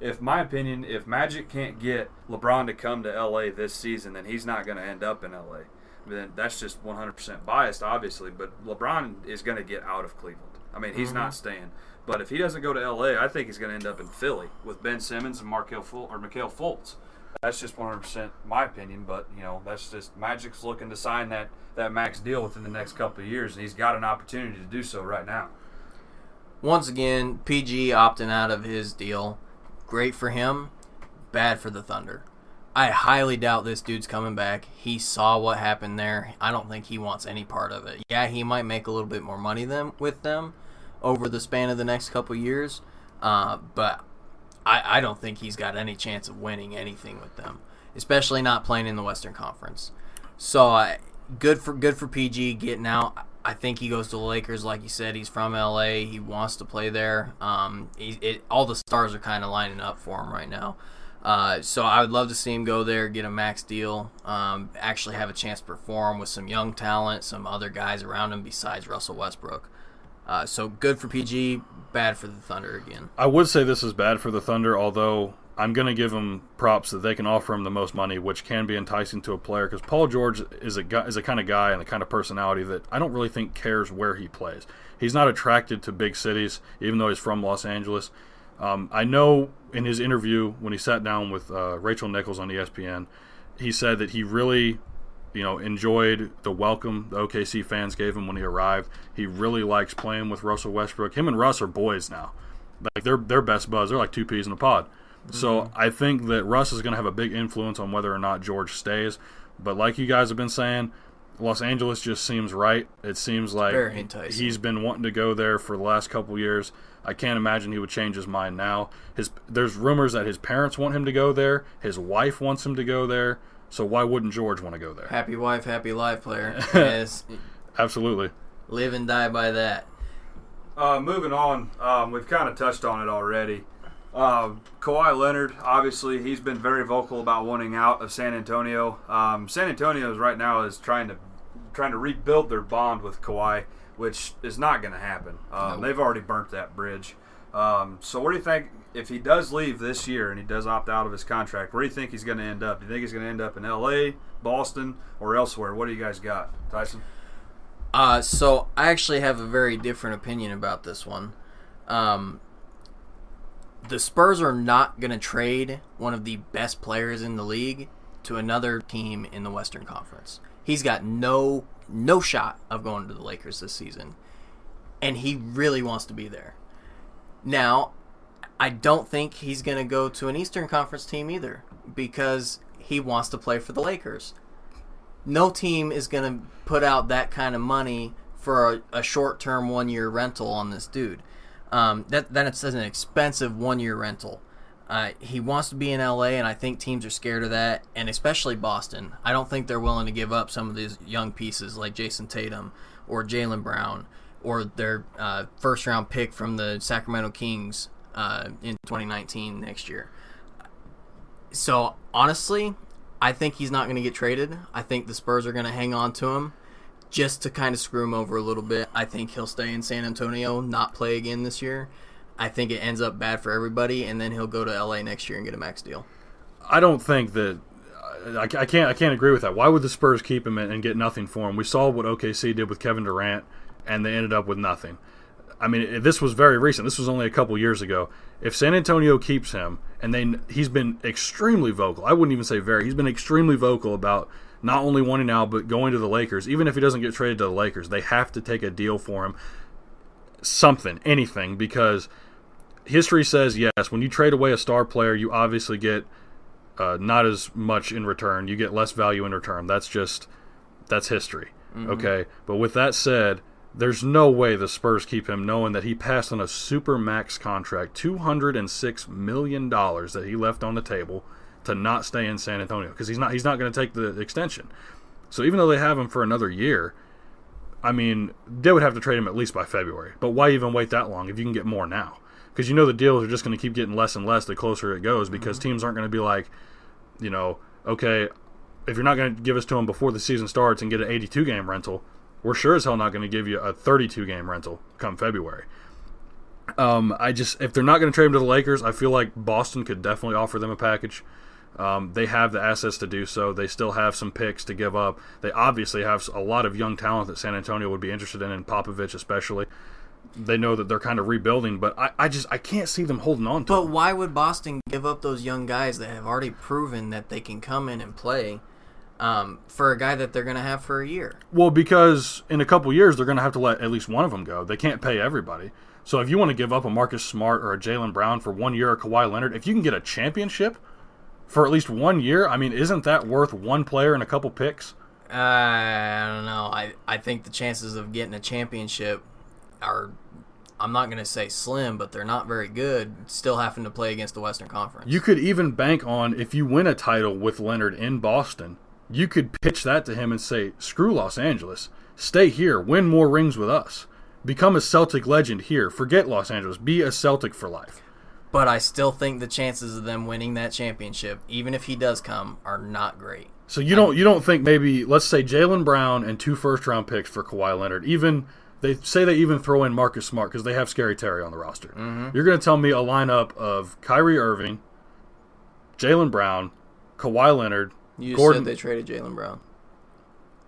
if my opinion, if Magic can't get LeBron to come to LA this season, then he's not going to end up in LA. Then that's just 100% biased, obviously. But LeBron is going to get out of Cleveland. I mean, he's not staying. But if he doesn't go to LA, I think he's going to end up in Philly with Ben Simmons and Markelle Fultz. That's just 100% my opinion. But that's just Magic's looking to sign that max deal within the next couple of years, and he's got an opportunity to do so right now. Once again, PG opting out of his deal. Great for him, bad for the Thunder. I highly doubt this dude's coming back. He saw what happened there. I don't think he wants any part of it. Yeah, he might make a little bit more money with them over the span of the next couple years, but I don't think he's got any chance of winning anything with them, especially not playing in the Western Conference. So good for PG getting out. I think he goes to the Lakers, like you said. He's from LA. He wants to play there. All the stars are kind of lining up for him right now. So I would love to see him go there, get a max deal, actually have a chance to perform with some young talent, some other guys around him besides Russell Westbrook. So good for PG, bad for the Thunder again. I would say this is bad for the Thunder, although I'm going to give them props that they can offer him the most money, which can be enticing to a player, because Paul George is a kind of guy and the kind of personality that I don't really think cares where he plays. He's not attracted to big cities, even though he's from Los Angeles. I know in his interview when he sat down with Rachel Nichols on ESPN, he said that he really enjoyed the welcome the OKC fans gave him when he arrived. He really likes playing with Russell Westbrook. Him and Russ are boys now. Like they're best buds. They're like 2 peas in a pod. So I think that Russ is going to have a big influence on whether or not George stays. But like you guys have been saying, Los Angeles just seems right. It seems like he's been wanting to go there for the last couple years. I can't imagine he would change his mind now. There's rumors that his parents want him to go there. His wife wants him to go there. So why wouldn't George want to go there? Happy wife, happy life player. Yes. Absolutely. Live and die by that. Moving on, we've kind of touched on it already. Kawhi Leonard, obviously, he's been very vocal about wanting out of San Antonio. San Antonio right now is trying to rebuild their bond with Kawhi, which is not going to happen. No. They've already burnt that bridge. So what do you think, if he does leave this year and he does opt out of his contract, where do you think he's going to end up? Do you think he's going to end up in L.A., Boston, or elsewhere? What do you guys got, Tyson? So I actually have a very different opinion about this one. The Spurs are not going to trade one of the best players in the league to another team in the Western Conference. He's got no shot of going to the Lakers this season, and he really wants to be there. Now, I don't think he's going to go to an Eastern Conference team either, because he wants to play for the Lakers. No team is going to put out that kind of money for a short-term 1-year rental on this dude. It's an expensive 1-year rental. He wants to be in LA, and I think teams are scared of that, and especially Boston. I don't think they're willing to give up some of these young pieces like Jason Tatum or Jaylen Brown or their first-round pick from the Sacramento Kings in 2019 next year. So, honestly, I think he's not going to get traded. I think the Spurs are going to hang on to him just to kind of screw him over a little bit. I think he'll stay in San Antonio, not play again this year. I think it ends up bad for everybody, and then he'll go to LA next year and get a max deal. I don't think that I can't agree with that. Why would the Spurs keep him and get nothing for him? We saw what OKC did with Kevin Durant, and they ended up with nothing. I mean, this was very recent. This was only a couple years ago. If San Antonio keeps him, and he's been extremely vocal. I wouldn't even say very. He's been extremely vocal about not only wanting out, but going to the Lakers. Even if he doesn't get traded to the Lakers, they have to take a deal for him. Something, anything, because history says, yes, when you trade away a star player, you obviously get not as much in return. You get less value in return. That's history. Mm-hmm. Okay? But with that said, there's no way the Spurs keep him knowing that he passed on a super max contract, $206 million that he left on the table to not stay in San Antonio because he's not going to take the extension. So even though they have him for another year, I mean, they would have to trade him at least by February. But why even wait that long if you can get more now? Because the deals are just going to keep getting less and less the closer it goes because teams aren't going to be like, okay, if you're not going to give us to him before the season starts and get an 82-game rental, we're sure as hell not going to give you a 32-game rental come February. If they're not going to trade him to the Lakers, I feel like Boston could definitely offer them a package. They have the assets to do so. They still have some picks to give up. They obviously have a lot of young talent that San Antonio would be interested in Popovich especially. They know that they're kind of rebuilding, but I can't see them holding on to But them. why would Boston give up those young guys that have already proven that they can come in and play for a guy that they're going to have for a year? Well, because in a couple years, they're going to have to let at least one of them go. They can't pay everybody. So if you want to give up a Marcus Smart or a Jaylen Brown for 1 year, or Kawhi Leonard, if you can get a championship for at least 1 year, I mean, isn't that worth one player and a couple picks? I don't know. I think the chances of getting a championship are, I'm not going to say slim, but they're not very good, still having to play against the Western Conference. You could even bank on, if you win a title with Leonard in Boston, you could pitch that to him and say, screw Los Angeles. Stay here. Win more rings with us. Become a Celtic legend here. Forget Los Angeles. Be a Celtic for life. But I still think the chances of them winning that championship, even if he does come, are not great. So you don't think maybe, let's say Jaylen Brown and 2 first-round picks for Kawhi Leonard, they even throw in Marcus Smart because they have Scary Terry on the roster. Mm-hmm. You're going to tell me a lineup of Kyrie Irving, Jaylen Brown, Kawhi Leonard, You Gordon, said they traded Jaylen Brown.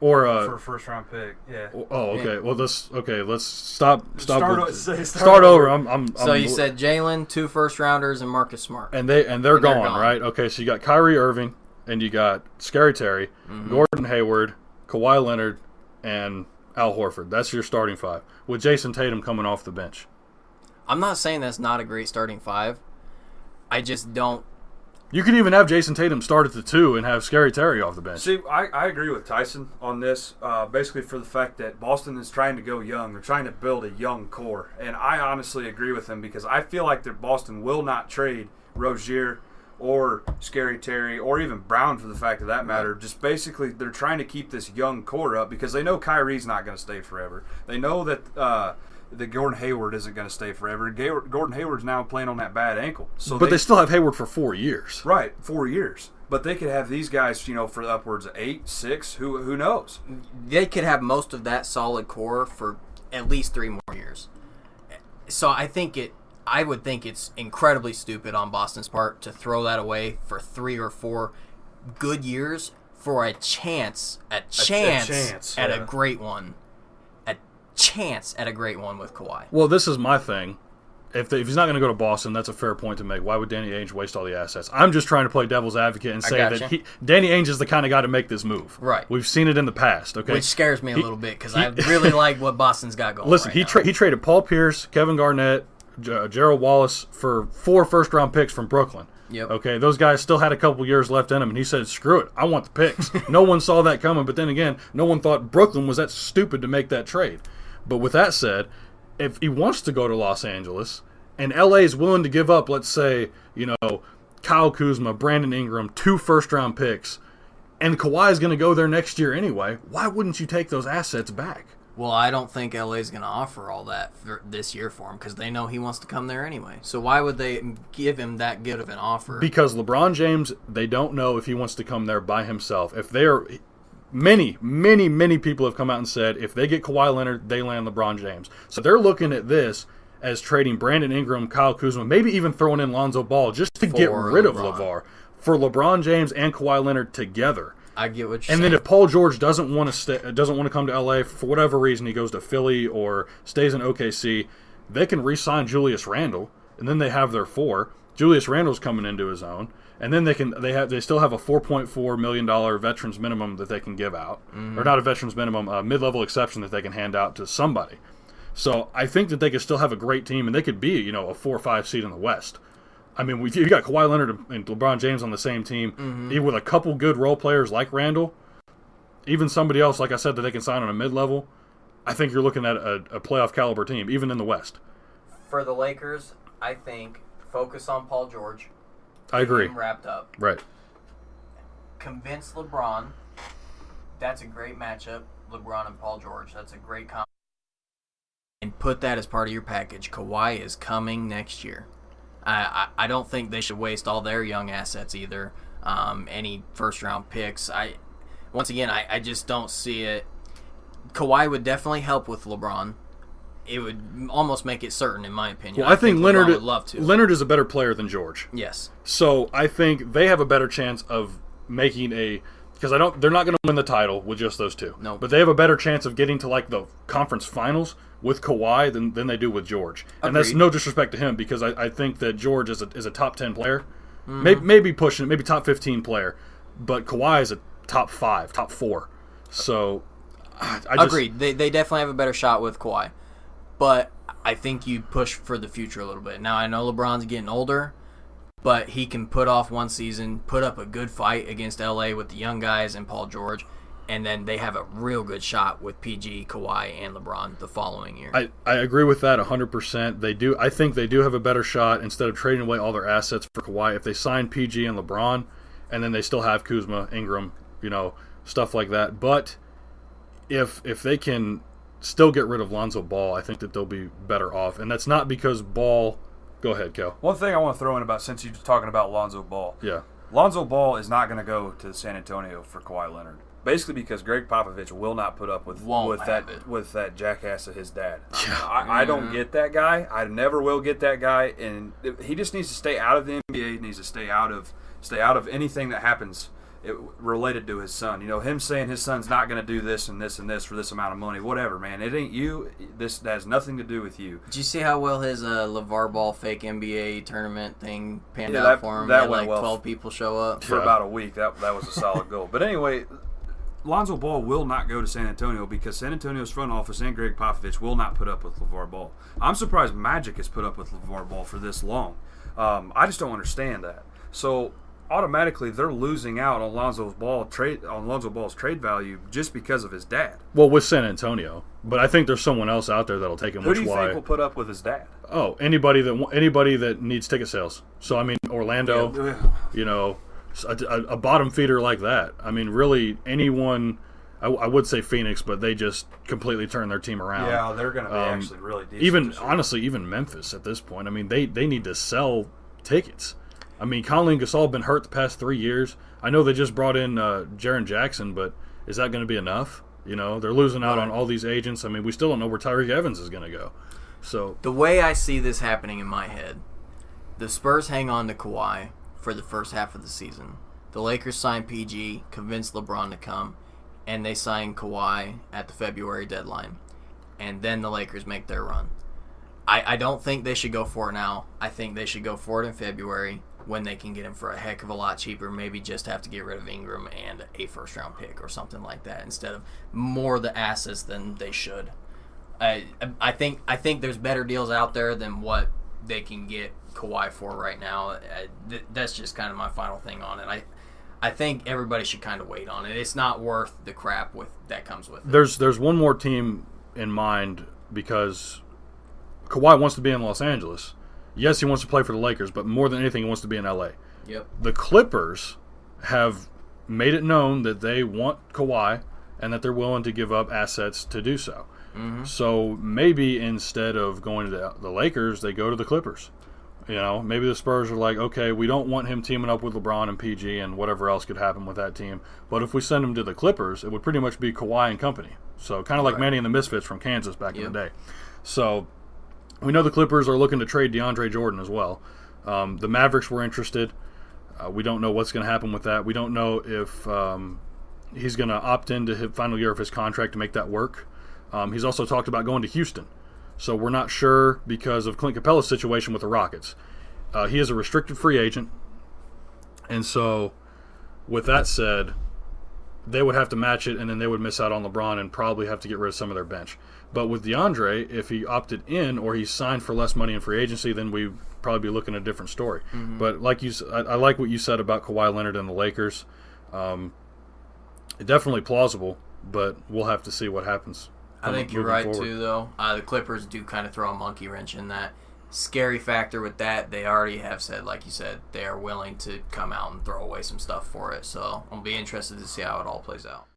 Or for a first-round pick, yeah. Oh, okay. Well, let's stop. Start over. I'm So you said Jaylen, 2 first-rounders, and Marcus Smart. and they're gone, right? Okay, so you got Kyrie Irving, and you got Scary Terry, Gordon Hayward, Kawhi Leonard, and Al Horford. That's your starting 5, with Jason Tatum coming off the bench. I'm not saying that's not a great starting 5. I just don't. You could even have Jason Tatum start at the 2 and have Scary Terry off the bench. See, I agree with Tyson on this, basically for the fact that Boston is trying to go young. They're trying to build a young core. And I honestly agree with him because I feel like that Boston will not trade Rozier or Scary Terry or even Brown for the fact of that matter. Just basically they're trying to keep this young core up because they know Kyrie's not going to stay forever. They know that that Gordon Hayward isn't going to stay forever. Gordon Hayward's now playing on that bad ankle. But they still have Hayward for 4 years. Right, 4 years. But they could have these guys, for upwards of 8, 6, who knows? They could have most of that solid core for at least 3 more years. So I would think it's incredibly stupid on Boston's part to throw that away for 3 or 4 good years for a chance at a great one. Chance at a great one with Kawhi. Well, this is my thing. If he's not going to go to Boston, that's a fair point to make. Why would Danny Ainge waste all the assets? I'm just trying to play devil's advocate and say that Danny Ainge is the kind of guy to make this move. Right. We've seen it in the past. Okay. Which scares me a little bit because I really like what Boston's got going. Listen, he traded Paul Pierce, Kevin Garnett, Gerald Wallace for 4 first-round picks from Brooklyn. Yep. Okay, those guys still had a couple years left in them, and he said, screw it, I want the picks. No one saw that coming, but then again, no one thought Brooklyn was that stupid to make that trade. But with that said, if he wants to go to Los Angeles, and LA is willing to give up, let's say, Kyle Kuzma, Brandon Ingram, 2 first-round picks, and Kawhi is going to go there next year anyway, why wouldn't you take those assets back? Well, I don't think LA is going to offer all that for this year for him because they know he wants to come there anyway. So why would they give him that good of an offer? Because LeBron James, they don't know if he wants to come there by himself. If they're many people have come out and said if they get Kawhi Leonard, they land LeBron James. So they're looking at this as trading Brandon Ingram, Kyle Kuzma, maybe even throwing in Lonzo Ball just to get rid of LeVar for LeBron James and Kawhi Leonard together. I get what you're saying. And then if Paul George doesn't want to come to LA for whatever reason, he goes to Philly or stays in OKC, they can re-sign Julius Randle, and then they have their 4. Julius Randle's coming into his own, and then they still have a $4.4 million veterans minimum that they can give out, or not a veterans minimum, a mid-level exception that they can hand out to somebody. So I think that they could still have a great team, and they could be a 4 or 5 seed in the West. I mean, you got Kawhi Leonard and LeBron James on the same team, even with a couple good role players like Randle, even somebody else, like I said, that they can sign on a mid-level. I think you're looking at a playoff caliber team, even in the West. For the Lakers, I think focus on Paul George. I agree. Get him wrapped up. Right. Convince LeBron. That's a great matchup, LeBron and Paul George. That's a great combo. And put that as part of your package. Kawhi is coming next year. I don't think they should waste all their young assets either. Any first-round picks. I just don't see it. Kawhi would definitely help with LeBron. It would almost make it certain, in my opinion. Well, I think Leonard would love to. Leonard is a better player than George. Yes. So I think they have a better chance of making because they're not going to win the title with just those two. No. But they have a better chance of getting to like the conference finals with Kawhi than they do with George. And that's no disrespect to him, because I think that George is a top 10 player, maybe pushing it, maybe top 15 player, but Kawhi is a top 5, top 4. So agreed. They definitely have a better shot with Kawhi, but I think you push for the future a little bit. Now I know LeBron's getting older, but he can put off one season, put up a good fight against LA with the young guys and Paul George, and then they have a real good shot with PG, Kawhi, and LeBron the following year. I agree with that 100%. They do. I think they do have a better shot instead of trading away all their assets for Kawhi. If they sign PG and LeBron, and then they still have Kuzma, Ingram, stuff like that. But if they can still get rid of Lonzo Ball, I think that they'll be better off. And that's not because Ball. Go ahead, Kel. One thing I want to throw in about, since you're talking about Lonzo Ball. Yeah. Lonzo Ball is not going to go to San Antonio for Kawhi Leonard. Basically because Greg Popovich will not put up with that jackass of his dad. Yeah. I don't get that guy. I never will get that guy, and he just needs to stay out of the NBA. He needs to stay out of anything that happens related to his son. Him saying his son's not going to do this and this and this for this amount of money. Whatever, man. It ain't you. This has nothing to do with you. Did you see how well his LeVar Ball fake NBA tournament thing panned out for him? That went well. 12 people show up for about a week. That was a solid goal. But anyway, Lonzo Ball will not go to San Antonio because San Antonio's front office and Greg Popovich will not put up with LeVar Ball. I'm surprised Magic has put up with LeVar Ball for this long. I just don't understand that. So automatically they're losing out on Lonzo Ball's trade value just because of his dad. Well, with San Antonio, but I think there's someone else out there that'll take him. Who do you think will put up with his dad? Oh, anybody that needs ticket sales. So I mean, Orlando, a bottom feeder like that. I mean, really anyone. I would say Phoenix, but they just completely turned their team around. Yeah, they're going to be actually really decent. Even Memphis at this point. I mean, they need to sell tickets. I mean, Conley and Gasol have been hurt the past 3 years. I know they just brought in Jaren Jackson, but is that going to be enough? They're losing out on all these agents. I mean, we still don't know where Tyreke Evans is going to go. So the way I see this happening in my head, the Spurs hang on to Kawhi for the first half of the season. The Lakers sign PG, convince LeBron to come, and they sign Kawhi at the February deadline. And then the Lakers make their run. I don't think they should go for it now. I think they should go for it in February when they can get him for a heck of a lot cheaper. Maybe just have to get rid of Ingram and a first-round pick or something like that instead of more of the assets than they should. I think there's better deals out there than what they can get Kawhi for right now. That's just kind of my final thing on it. I think everybody should kind of wait on it. It's not worth the crap that comes with it. There's one more team in mind because Kawhi wants to be in Los Angeles. Yes, he wants to play for the Lakers, but more than anything, he wants to be in LA. Yep. The Clippers have made it known that they want Kawhi and that they're willing to give up assets to do so. Mm-hmm. So maybe instead of going to the Lakers, they go to the Clippers. Maybe the Spurs are like, okay, we don't want him teaming up with LeBron and PG and whatever else could happen with that team. But if we send him to the Clippers, it would pretty much be Kawhi and company. So kind of like Manny and the Misfits from Kansas back in the day. So we know the Clippers are looking to trade DeAndre Jordan as well. The Mavericks were interested. We don't know what's going to happen with that. We don't know if he's going to opt into his final year of his contract to make that work. He's also talked about going to Houston. So we're not sure because of Clint Capella's situation with the Rockets. He is a restricted free agent. And so with that said, they would have to match it, and then they would miss out on LeBron and probably have to get rid of some of their bench. But with DeAndre, if he opted in or he signed for less money in free agency, then we'd probably be looking at a different story. Mm-hmm. But like you, I like what you said about Kawhi Leonard and the Lakers. Definitely plausible, but we'll have to see what happens. I think you're right, too, though. The Clippers do kind of throw a monkey wrench in that. Scary factor with that, they already have said, like you said, they are willing to come out and throw away some stuff for it. So I'll be interested to see how it all plays out.